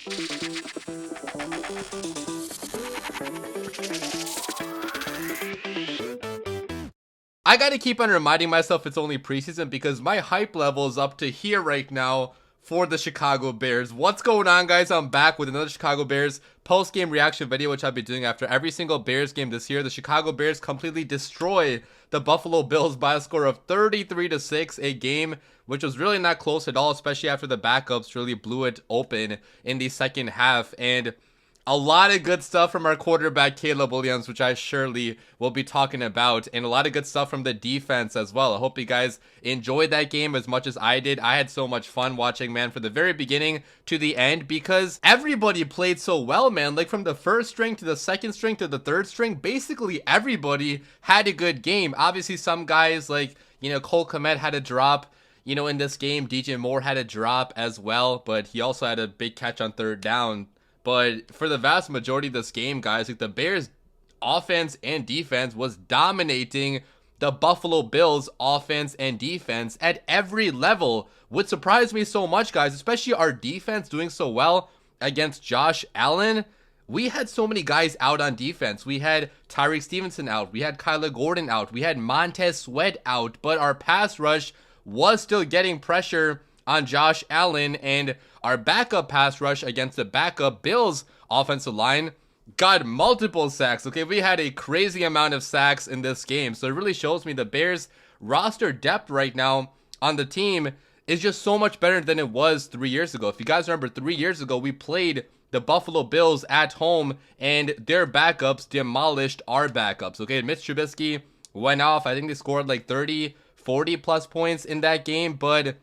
I gotta keep on reminding myself it's only preseason because my hype level is up to here right now for the Chicago Bears. What's going on, guys? I'm back with another Chicago Bears post-game reaction video, which I'll be doing after every single Bears game this year. The Chicago Bears completely destroy the Buffalo Bills by a score of 33-6, a game which was really not close at all, especially after the backups really blew it open in the second half. And a lot of good stuff from our quarterback, Caleb Williams, which I surely will be talking about, and a lot of good stuff from the defense as well. I hope you guys enjoyed that game as much as I did. I had so much fun watching, man, from the very beginning to the end, because everybody played so well, man. Like, from the first string to the second string to the third string, basically everybody had a good game. Obviously, some guys like, Cole Kmet had a drop, in this game. DJ Moore had a drop as well, but he also had a big catch on third down. But for the vast majority of this game, guys, like, the Bears offense and defense was dominating the Buffalo Bills offense and defense at every level, which surprised me so much, guys, especially our defense doing so well against Josh Allen. We had so many guys out on defense. We had Tyreek Stevenson out. We had Kyler Gordon out. We had Montez Sweat out. But our pass rush was still getting pressure on Josh Allen, and our backup pass rush against the backup Bills offensive line got multiple sacks. Okay, we had a crazy amount of sacks in this game, so it really shows me the Bears roster depth right now on the team is just so much better than it was 3 years ago. If you guys remember, 3 years ago we played the Buffalo Bills at home, and their backups demolished our backups. Okay, Mitch Trubisky went off. I think they scored like 30, 40 plus points in that game, but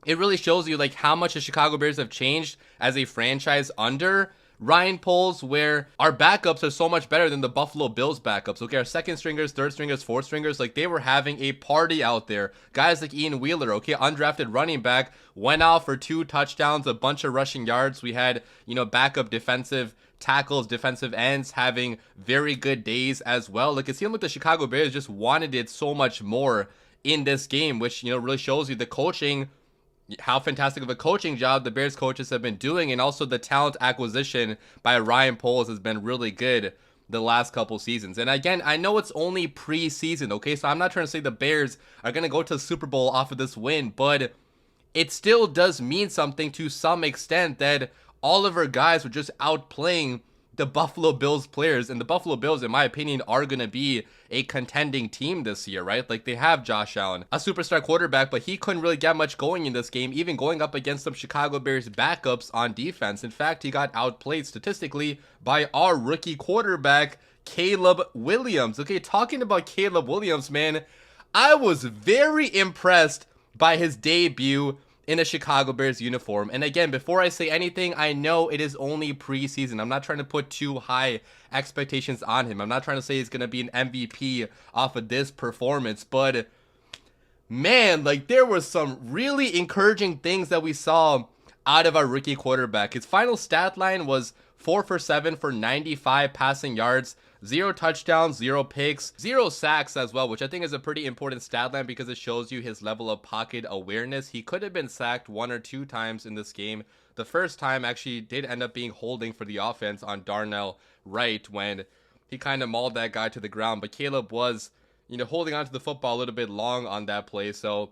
it really shows you like how much the Chicago Bears have changed as a franchise under Ryan Poles, where our backups are so much better than the Buffalo Bills backups. Okay, our second stringers, third stringers, fourth stringers, like, they were having a party out there. Guys like Ian Wheeler, okay, undrafted running back, went out for 2 touchdowns, a bunch of rushing yards. We had, backup defensive tackles, defensive ends having very good days as well. Like, it seemed like the Chicago Bears just wanted it so much more in this game, which, really shows you the coaching, how fantastic of a coaching job the Bears coaches have been doing, and also the talent acquisition by Ryan Poles has been really good the last couple seasons. And again, I know it's only preseason, okay, so I'm not trying to say the Bears are going to go to the Super Bowl off of this win, but it still does mean something to some extent that all of our guys were just outplaying the Buffalo Bills players, and the Buffalo Bills, in my opinion, are going to be a contending team this year, right? Like, they have Josh Allen, a superstar quarterback, but he couldn't really get much going in this game, even going up against some Chicago Bears backups on defense. In fact, he got outplayed statistically by our rookie quarterback, Caleb Williams. Okay, talking about Caleb Williams, man, I was very impressed by his debut in a Chicago Bears uniform. And again, before I say anything, I know it is only preseason. I'm not trying to put too high expectations on him. I'm not trying to say he's going to be an MVP off of this performance, but man, like, there were some really encouraging things that we saw out of our rookie quarterback. His final stat line was 4 for 7 for 95 passing yards, 0 touchdowns, 0 picks, 0 sacks as well, which I think is a pretty important stat line because it shows you his level of pocket awareness. He could have been sacked 1 or 2 times in this game. The first time actually did end up being holding for the offense on Darnell Wright when he kind of mauled that guy to the ground. But Caleb was, holding on to the football a little bit long on that play, so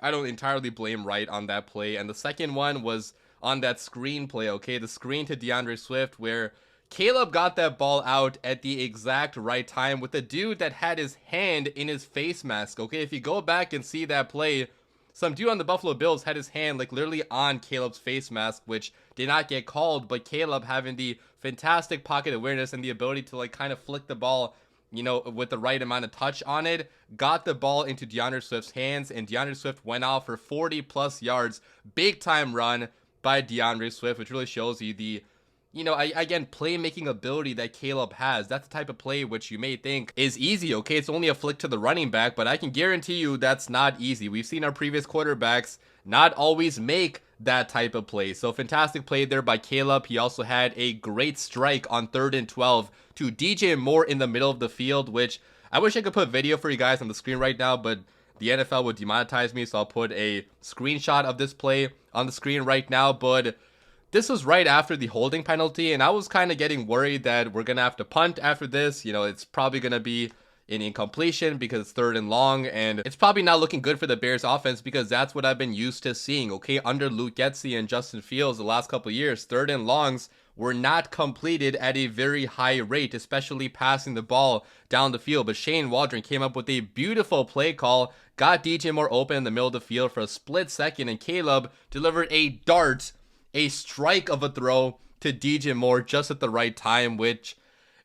I don't entirely blame Wright on that play. And the second one was on that screen play, okay? The screen to DeAndre Swift, where Caleb got that ball out at the exact right time with the dude that had his hand in his face mask, okay? If you go back and see that play, some dude on the Buffalo Bills had his hand like literally on Caleb's face mask, which did not get called, but Caleb, having the fantastic pocket awareness and the ability to like kind of flick the ball, with the right amount of touch on it, got the ball into DeAndre Swift's hands, and DeAndre Swift went out for 40 plus yards. Big time run by DeAndre Swift, which really shows you the again, playmaking ability that Caleb has. That's the type of play which you may think is easy, okay? It's only a flick to the running back, but I can guarantee you that's not easy. We've seen our previous quarterbacks not always make that type of play. So fantastic play there by Caleb. He also had a great strike on 3rd and 12 to DJ Moore in the middle of the field, which I wish I could put video for you guys on the screen right now, but the NFL would demonetize me, so I'll put a screenshot of this play on the screen right now. But this was right after the holding penalty, and I was kind of getting worried that we're going to have to punt after this. You know, it's probably going to be an incompletion because it's 3rd and long, and it's probably not looking good for the Bears offense because that's what I've been used to seeing, okay? Under Luke Getsy and Justin Fields the last couple of years, 3rd and longs were not completed at a very high rate, especially passing the ball down the field. But Shane Waldron came up with a beautiful play call, got DJ Moore open in the middle of the field for a split second, and Caleb delivered a dart, a strike of a throw to DJ Moore just at the right time, which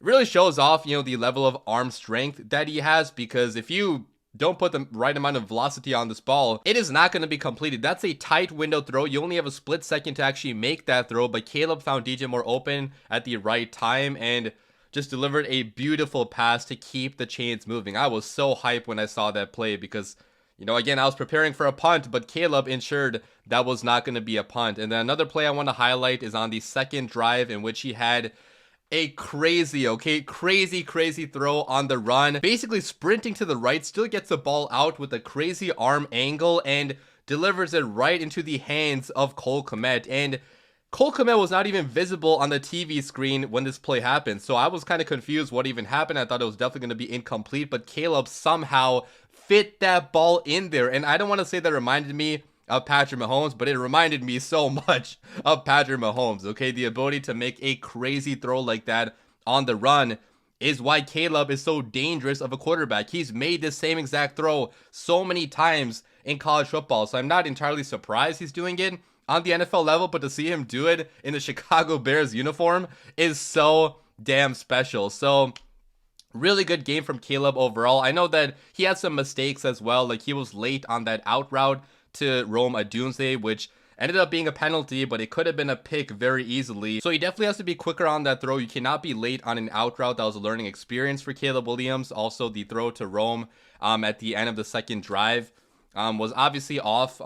really shows off, you know, the level of arm strength that he has, because if you don't put the right amount of velocity on this ball, it is not going to be completed. That's a tight window throw. You only have a split second to actually make that throw, but Caleb found DJ Moore open at the right time and just delivered a beautiful pass to keep the chains moving. I was so hyped when I saw that play because, you know, again, I was preparing for a punt, but Caleb ensured that was not going to be a punt. And then another play I want to highlight is on the second drive, in which he had a crazy throw on the run, basically sprinting to the right, still gets the ball out with a crazy arm angle and delivers it right into the hands of Cole Kmet. And Cole Kmet was not even visible on the TV screen when this play happened, so I was kind of confused what even happened. I thought it was definitely going to be incomplete, but Caleb somehow fit that ball in there. And I don't want to say that reminded me of Patrick Mahomes, but it reminded me so much of Patrick Mahomes, okay? The ability to make a crazy throw like that on the run is why Caleb is so dangerous of a quarterback. He's made this same exact throw so many times in college football, so I'm not entirely surprised he's doing it on the NFL level, but to see him do it in the Chicago Bears uniform is so damn special. So really good game from Caleb overall. I know that he had some mistakes as well, like he was late on that out route to Rome Odunze, which ended up being a penalty, but it could have been a pick very easily. So he definitely has to be quicker on that throw. You cannot be late on an out route. That was a learning experience for Caleb Williams. Also, the throw to Rome at the end of the second drive was obviously off.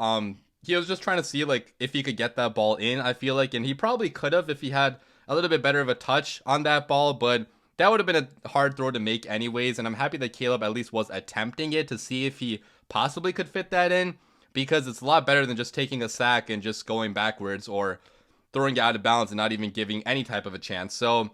He was just trying to see like if he could get that ball in, I feel like, and he probably could have if he had a little bit better of a touch on that ball, but that would have been a hard throw to make anyways. And I'm happy that Caleb at least was attempting it to see if he possibly could fit that in, because it's a lot better than just taking a sack and just going backwards or throwing it out of bounds and not even giving any type of a chance. So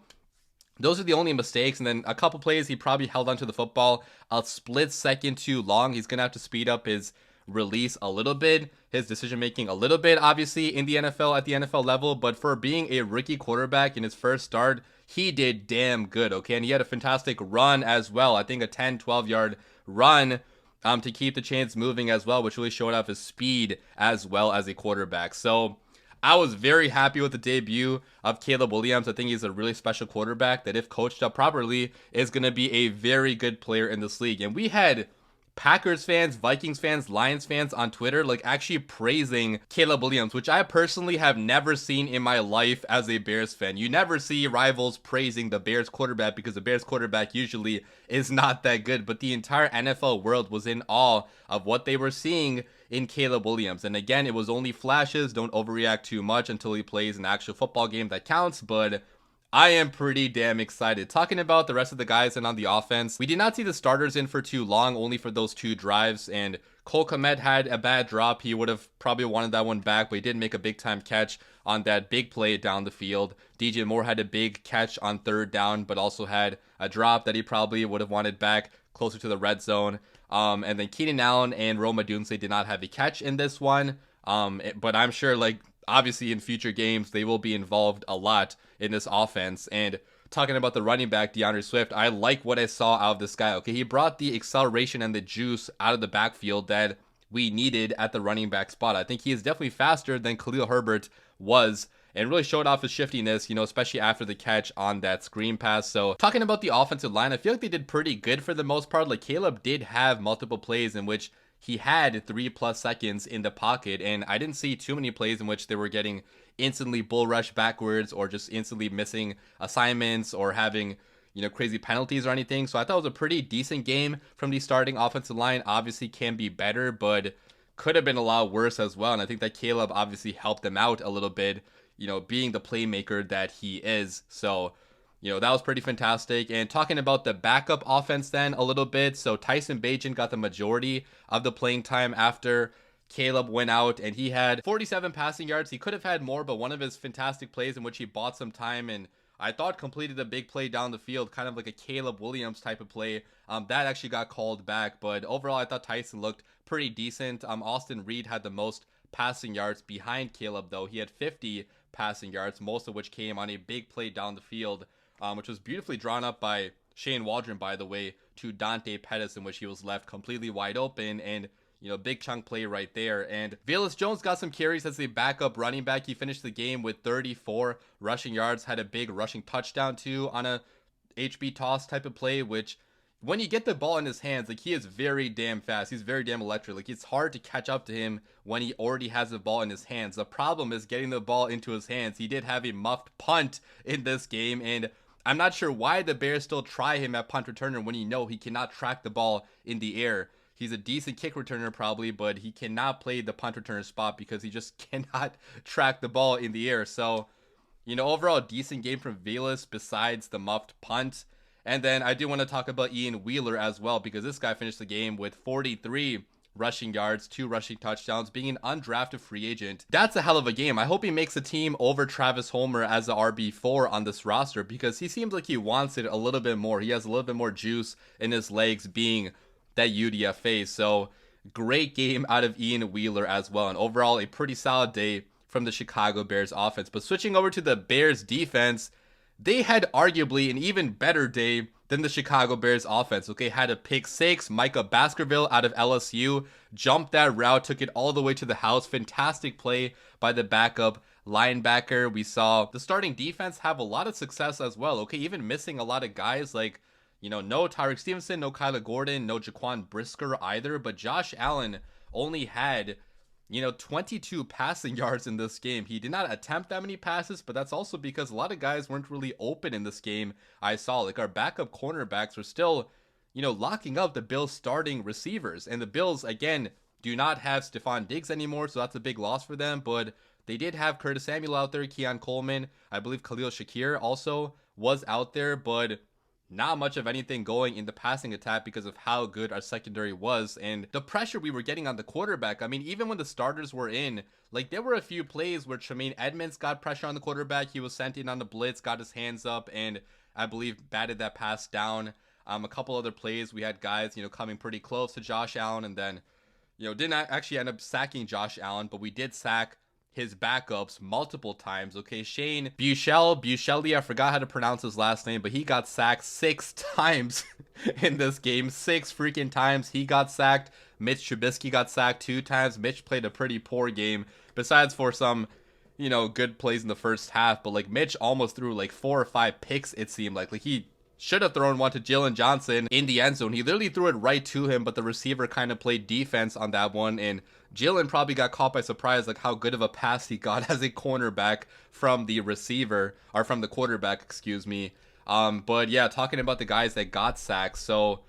those are the only mistakes. And then a couple plays he probably held onto the football a split second too long. He's going to have to speed up his release a little bit, his decision making a little bit, obviously in the NFL at the NFL level, but for being a rookie quarterback in his first start, he did damn good, okay? And he had a fantastic run as well. I think a 10-12 yard run to keep the chains moving as well, which really showed off his speed as well as a quarterback. So I was very happy with the debut of Caleb Williams. I think he's a really special quarterback that, if coached up properly, is going to be a very good player in this league. And we had Packers fans, Vikings fans, Lions fans on Twitter like actually praising Caleb Williams, which I personally have never seen in my life as a Bears fan. You never see rivals praising the Bears quarterback because the Bears quarterback usually is not that good, but the entire NFL world was in awe of what they were seeing in Caleb Williams. And again, it was only flashes. Don't overreact too much until he plays an actual football game that counts, but I am pretty damn excited. Talking about the rest of the guys in on the offense, we did not see the starters in for too long, only for those 2 drives, and Cole Kmet had a bad drop. He would have probably wanted that one back, but he did make a big time catch on that big play down the field. DJ Moore had a big catch on 3rd down, but also had a drop that he probably would have wanted back closer to the red zone. And then Keenan Allen and Rome Odunze did not have a catch in this one, but I'm sure, like, obviously in future games they will be involved a lot in this offense. And talking about the running back DeAndre Swift, I like what I saw out of this guy. Okay, he brought the acceleration and the juice out of the backfield that we needed at the running back spot. I think he is definitely faster than Khalil Herbert was, and really showed off his shiftiness, you know, especially after the catch on that screen pass. So talking about the offensive line, I feel like they did pretty good for the most part. Like, Caleb did have multiple plays in which he had 3+ seconds in the pocket, and I didn't see too many plays in which they were getting instantly bull rush backwards or just instantly missing assignments or having, you know, crazy penalties or anything. So I thought it was a pretty decent game from the starting offensive line. Obviously can be better, but could have been a lot worse as well. And I think that Caleb obviously helped them out a little bit, you know, being the playmaker that he is. So, you know, that was pretty fantastic. And talking about the backup offense then a little bit. So Tyson Bagent got the majority of the playing time after Caleb went out and he had 47 passing yards. He could have had more, but one of his fantastic plays in which he bought some time and I thought completed a big play down the field, kind of like a Caleb Williams type of play. That actually got called back, but overall I thought Tyson looked pretty decent. Austin Reed had the most passing yards behind Caleb though. He had 50 passing yards, most of which came on a big play down the field, which was beautifully drawn up by Shane Waldron, by the way, to Dante Pettis, in which he was left completely wide open, and big chunk play right there. And Velus Jones got some carries as a backup running back. He finished the game with 34 rushing yards, had a big rushing touchdown too on a HB toss type of play, which when you get the ball in his hands, like, he is very damn fast. He's very damn electric. Like, it's hard to catch up to him when he already has the ball in his hands. The problem is getting the ball into his hands. He did have a muffed punt in this game, and I'm not sure why the Bears still try him at punt returner when he cannot track the ball in the air. He's a decent kick returner probably, but he cannot play the punt returner spot because he just cannot track the ball in the air. So, overall decent game from Velus besides the muffed punt. And then I do want to talk about Ian Wheeler as well, because this guy finished the game with 43 rushing yards, 2 rushing touchdowns, being an undrafted free agent. That's a hell of a game. I hope he makes the team over Travis Homer as the RB4 on this roster, because he seems like he wants it a little bit more. He has a little bit more juice in his legs being that UDFA. So great game out of Ian Wheeler as well. And overall, a pretty solid day from the Chicago Bears offense. But switching over to the Bears defense, they had arguably an even better day than the Chicago Bears offense. Okay, had a pick 6. Micah Baskerville out of LSU jumped that route, took it all the way to the house. Fantastic play by the backup linebacker. We saw the starting defense have a lot of success as well. Okay, even missing a lot of guys like, no Tyreek Stevenson, no Kyler Gordon, no Jaquan Brisker either. But Josh Allen only had 22 passing yards in this game. He did not attempt that many passes, but that's also because a lot of guys weren't really open in this game. I saw, like, our backup cornerbacks were still, locking up the Bills starting receivers. And the Bills, again, do not have Stephon Diggs anymore, so that's a big loss for them. But they did have Curtis Samuel out there, Keon Coleman. I believe Khalil Shakir also was out there, but not much of anything going in the passing attack because of how good our secondary was and the pressure we were getting on the quarterback. I mean, even when the starters were in, like, there were a few plays where Tremaine Edmonds got pressure on the quarterback. He was sent in on the blitz, got his hands up, and I believe batted that pass down. A couple other plays, we had guys, coming pretty close to Josh Allen, and then, didn't actually end up sacking Josh Allen, but we did sack his backups multiple times. Okay, Shane Buechele, I forgot how to pronounce his last name, but he got sacked 6 times in this game. 6 freaking times he got sacked. Mitch Trubisky got sacked 2 times. Mitch played a pretty poor game, besides for some, good plays in the first half. But, like, Mitch almost threw like 4 or 5 picks, it seemed like. Like, he should have thrown one to Jalen Johnson in the end zone. He literally threw it right to him, but the receiver kind of played defense on that one, and Jalen probably got caught by surprise, like how good of a pass he got as a cornerback from the receiver, or from the quarterback, excuse me. But yeah, talking about the guys that got sacked, so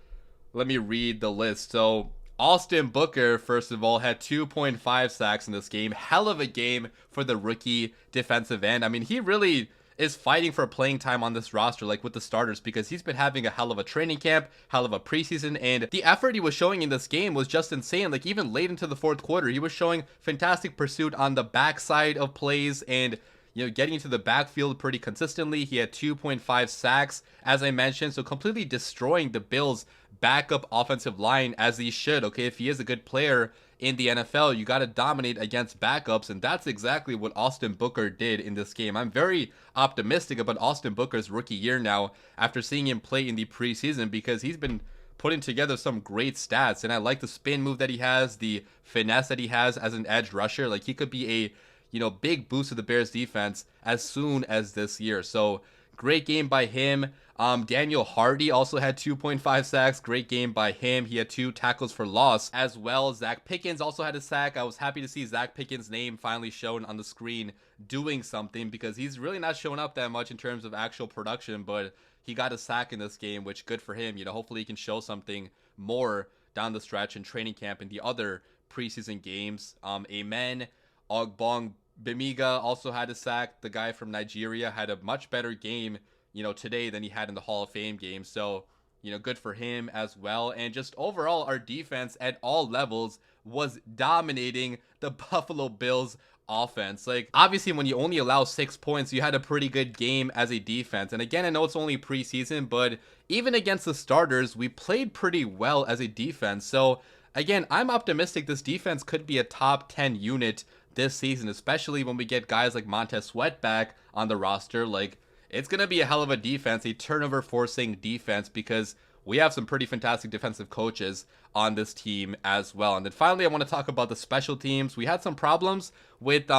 let me read the list. So Austin Booker, first of all, had 2.5 sacks in this game. Hell of a game for the rookie defensive end. I mean, he really is fighting for playing time on this roster, like with the starters, because he's been having a hell of a training camp, hell of a preseason, and the effort he was showing in this game was just insane. Like, even late into the fourth quarter, he was showing fantastic pursuit on the backside of plays and, getting into the backfield pretty consistently. He had 2.5 sacks, as I mentioned, so completely destroying the Bills' backup offensive line, as he should. Okay, if he is a good player in the NFL, you got to dominate against backups, and that's exactly what Austin Booker did in this game. I'm very optimistic about Austin Booker's rookie year now after seeing him play in the preseason, because he's been putting together some great stats, and I like the spin move that he has, the finesse that he has as an edge rusher. Like, he could be a big boost to the Bears defense as soon as this year. So great game by him. Daniel Hardy also had 2.5 sacks. Great game by him. He had 2 tackles for loss as well. Zach Pickens also had a sack. I was happy to see Zach Pickens' name finally shown on the screen doing something, because he's really not showing up that much in terms of actual production, but he got a sack in this game, which good for him. Hopefully he can show something more down the stretch in training camp in the other preseason games. Amen. Ogbong Bemiga also had a sack. The guy from Nigeria had a much better game, today than he had in the Hall of Fame game. So, good for him as well. And just overall, our defense at all levels was dominating the Buffalo Bills offense. Like, obviously, when you only allow 6 points, you had a pretty good game as a defense. And again, I know it's only preseason, but even against the starters, we played pretty well as a defense. So again, I'm optimistic this defense could be a top 10 unit this season, especially when we get guys like Montez Sweat back on the roster. Like, it's going to be a hell of a defense, a turnover forcing defense, because we have some pretty fantastic defensive coaches on this team as well. And then finally, I want to talk about the special teams. We had some problems with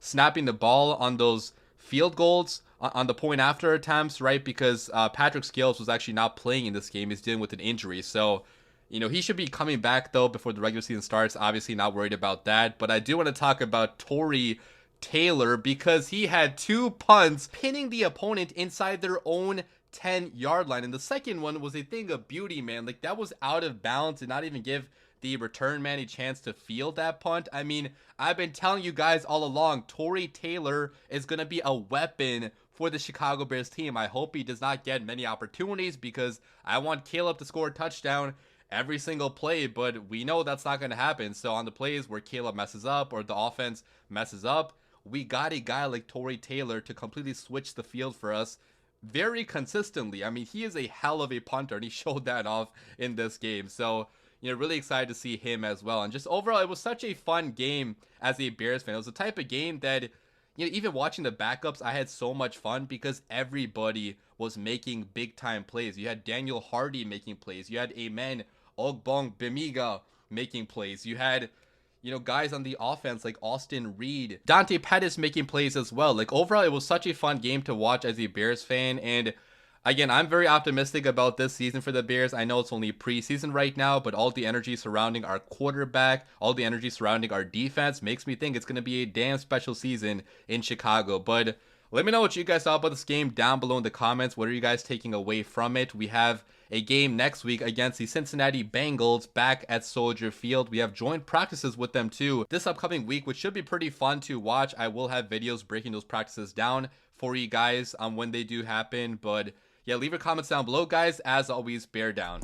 snapping the ball on those field goals on the point after attempts, right? Because Patrick Scales was actually not playing in this game. He's dealing with an injury. So, he should be coming back, though, before the regular season starts. Obviously, not worried about that. But I do want to talk about Tory Taylor, because he had 2 punts pinning the opponent inside their own 10-yard line. And the second one was a thing of beauty, man. Like, that was out of bounds and not even give the return man a chance to field that punt. I mean, I've been telling you guys all along, Tory Taylor is going to be a weapon for the Chicago Bears team. I hope he does not get many opportunities, because I want Caleb to score a touchdown every single play, but we know that's not going to happen. So on the plays where Caleb messes up or the offense messes up, we got a guy like Tory Taylor to completely switch the field for us very consistently. I mean, he is a hell of a punter, and he showed that off in this game. So, really excited to see him as well. And just overall, it was such a fun game as a Bears fan. It was the type of game that, even watching the backups, I had so much fun because everybody was making big time plays. You had Daniel Hardy making plays. You had Amen Ogbong Bemiga making plays. You had, guys on the offense like Austin Reed, Dante Pettis making plays as well. Like, overall, it was such a fun game to watch as a Bears fan. And again, I'm very optimistic about this season for the Bears. I know it's only preseason right now, but all the energy surrounding our quarterback, all the energy surrounding our defense makes me think it's going to be a damn special season in Chicago. But let me know what you guys thought about this game down below in the comments. What are you guys taking away from it? We have a game next week against the Cincinnati Bengals back at Soldier Field. We have joint practices with them too this upcoming week, which should be pretty fun to watch. I will have videos breaking those practices down for you guys when they do happen. But yeah, leave your comments down below, guys. As always, bear down.